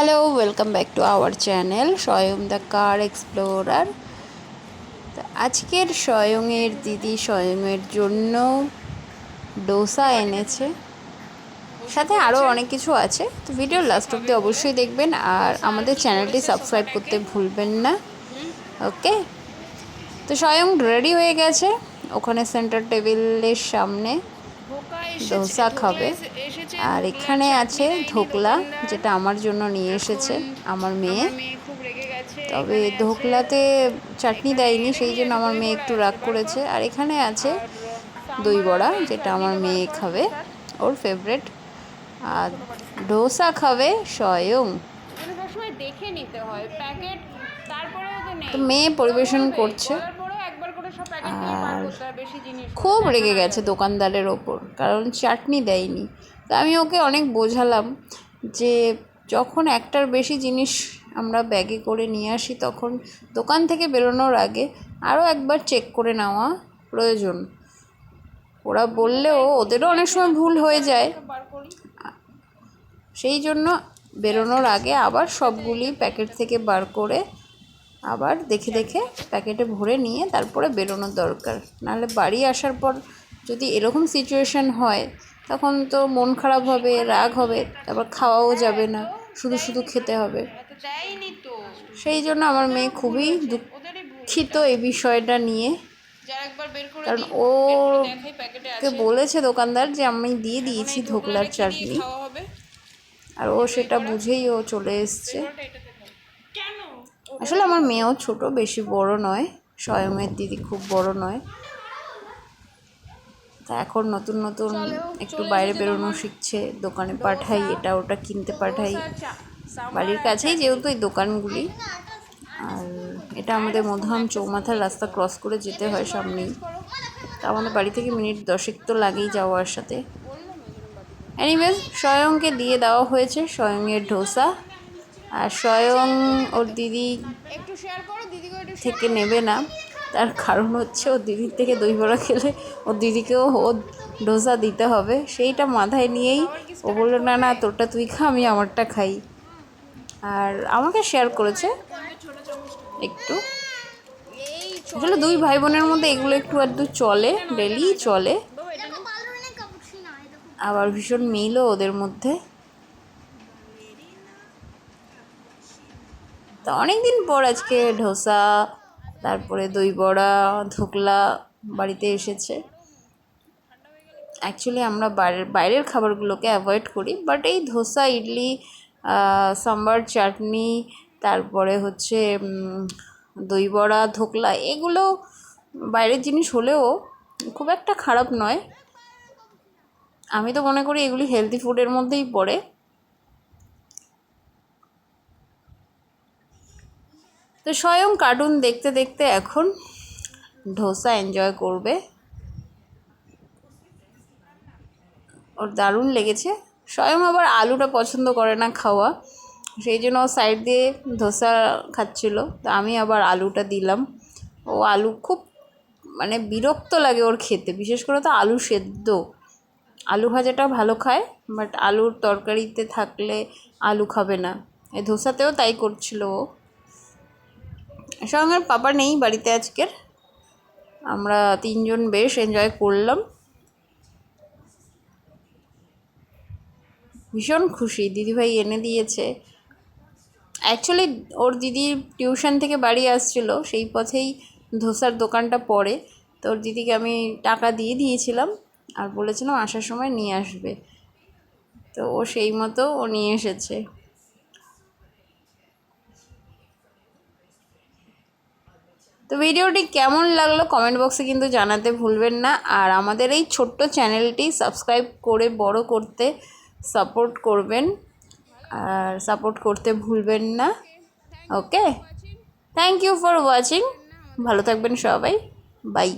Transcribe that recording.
Hello, welcome back to our channel স্বয়ং the car explorer. তো আজকের স্বয়ংয়ের দিদি স্বয়ংয়ের জন্য ডোসা এনেছে, সাথে আরও অনেক কিছু আছে। তো ভিডিও লাস্ট অব্দি অবশ্যই দেখবেন, আর আমাদের চ্যানেলটি সাবস্ক্রাইব করতে ভুলবেন না। ওকে, তো স্বয়ং রেডি হয়ে গেছে, ওখানে সেন্টার টেবিলের সামনে ডোসা খাবে। আর এখানে আছে ধোকলা, যেটা আমার জন্য নিয়ে এসেছে আমার মেয়ে। তবে ধোকলাতে চাটনি দেয়নি, সেই জন্য আমার মেয়ে একটু রাগ করেছে। আর এখানে আছে দই বড়া, যেটা আমার মেয়ে খাবে, ওর ফেভারেট। আর ডোসা খাবে স্বয়ং। দেখে নিতে হয় প্যাকেট, তারপরেও তো নেই, তো মেয়ে পরিবেশন করছে, আর খুব রেগে গেছে দোকানদারের ওপর, কারণ চাটনি দেয়নি। তো আমি ওকে অনেক বোঝালাম যে যখন একটার বেশি জিনিস আমরা ব্যাগে করে নিয়ে আসি, তখন দোকান থেকে বেরোনোর আগে আরও একবার চেক করে নেওয়া প্রয়োজন। ওরা বললেও ওদেরও অনেক সময় ভুল হয়ে যায়, সেই জন্য বেরোনোর আগে আবার সবগুলি প্যাকেট থেকে বার করে আবার দেখে দেখে প্যাকেটে ভরে নিয়ে তারপরে বেরোনোর দরকার। নাহলে বাড়ি আসার পর যদি এরকম সিচুয়েশান হয়, তখন তো মন খারাপ হবে, রাগ হবে, তারপর খাওয়াও যাবে না, শুধু শুধু খেতে হবে। সেই জন্য আমার মেয়ে খুবই দুঃখিত এই বিষয়টা নিয়ে, কারণ ওকে বলেছে দোকানদার যে আমি দিয়ে দিয়েছি ধোকলার চাটনি, আর ও সেটা বুঝেই ও চলে এসছে। আসলে আমার মেয়েও ছোট, বেশি বড় নয়, স্বয়ংয়ের দিদি খুব বড় নয়। তা এখন নতুন নতুন একটু বাইরে বেরোনো শিখছে, দোকানে পাঠাই, এটা ওটা কিনতে পাঠাই, বাড়ির কাছেই যেহেতু এই দোকানগুলি। আর এটা আমাদের মধ্যম চৌমাথার রাস্তা ক্রস করে যেতে হয় সামনেই, তা আমাদের বাড়ি থেকে মিনিট 10 তো লাগেই যাওয়ার সাথে। এনিওয়েজ, স্বয়ংকে দিয়ে দেওয়া হয়েছে স্বয়ংয়ের ডোসা, আর স্বয়ং ওর দিদি থেকে নেবে না। তার কারণ হচ্ছে ওর দিদির থেকে দই বড়া খেলে ওর দিদিকেও ও ডোসা দিতে হবে, সেইটা মাথায় নিয়েই ও বললো না না, তোরটা তুই খা, আমি আমারটা খাই। আর আমাকে শেয়ার করেছে একটু। আসলে দুই ভাই বোনের মধ্যে এগুলো একটু আধটু চলে, ডেলি চলে, আবার ভীষণ মিলও ওদের মধ্যে। তো অনেক দিন পর আজকে ডোসা, তারপরে দই বড়া, ধোকলা বাড়িতে এসেছে। অ্যাকচুয়ালি আমরা বাইরের খাবারগুলোকে অ্যাভয়েড করি, বাট এই ধোসা, ইডলি, সাম্বার, চাটনি, তারপরে হচ্ছে দই বড়া, ধোকলা, এগুলো বাইরের জিনিস হলেও খুব একটা খারাপ নয়। আমি তো মনে করি এগুলি হেলদি ফুডের মধ্যেই পড়ে। তো স্বয়ং কার্টুন দেখতে দেখতে এখন ডোসা এনজয় করবে, ওর দারুণ লেগেছে। স্বয়ং আবার আলুটা পছন্দ করে না খাওয়া, সেই জন্য ও সাইড দিয়ে ধোসা খাচ্ছিল, তো আমি আবার আলুটা দিলাম। ও আলু খুব বিরক্ত লাগে ওর খেতে, বিশেষ করে তো আলু সেদ্ধ। আলু ভাজাটা ভালো খায়, বাট আলুর তরকারিতে থাকলে আলু খাবে না। এই ধোসাতেও তাই করছিল ও। স্বয়ংয়ের পাপা নেই বাড়িতে আজকের, আমরা তিনজন বেশ এনজয় করলাম, ভীষণ খুশি। দিদিভাই এনে দিয়েছে। অ্যাকচুয়ালি ওর দিদি টিউশন থেকে বাড়ি আসছিল, সেই পথেই ধোসার দোকানটা পড়ে, তো ওর দিদিকে আমি টাকা দিয়ে দিয়েছিলাম আর বলেছিলাম আসার সময় নিয়ে আসবে, তো ও সেই মতো ও নিয়ে এসেছে। তো ভিডিওটি কেমন লাগলো কমেন্ট বক্সে কিন্তু জানাতে ভুলবেন না, আর আমাদের এই ছোট্ট চ্যানেলটি সাবস্ক্রাইব করে বড় করতে সাপোর্ট করবেন, আর সাপোর্ট করতে ভুলবেন না। ওকে, থ্যাংক ইউ ফর ওয়াচিং, ভালো থাকবেন সবাই, বাই।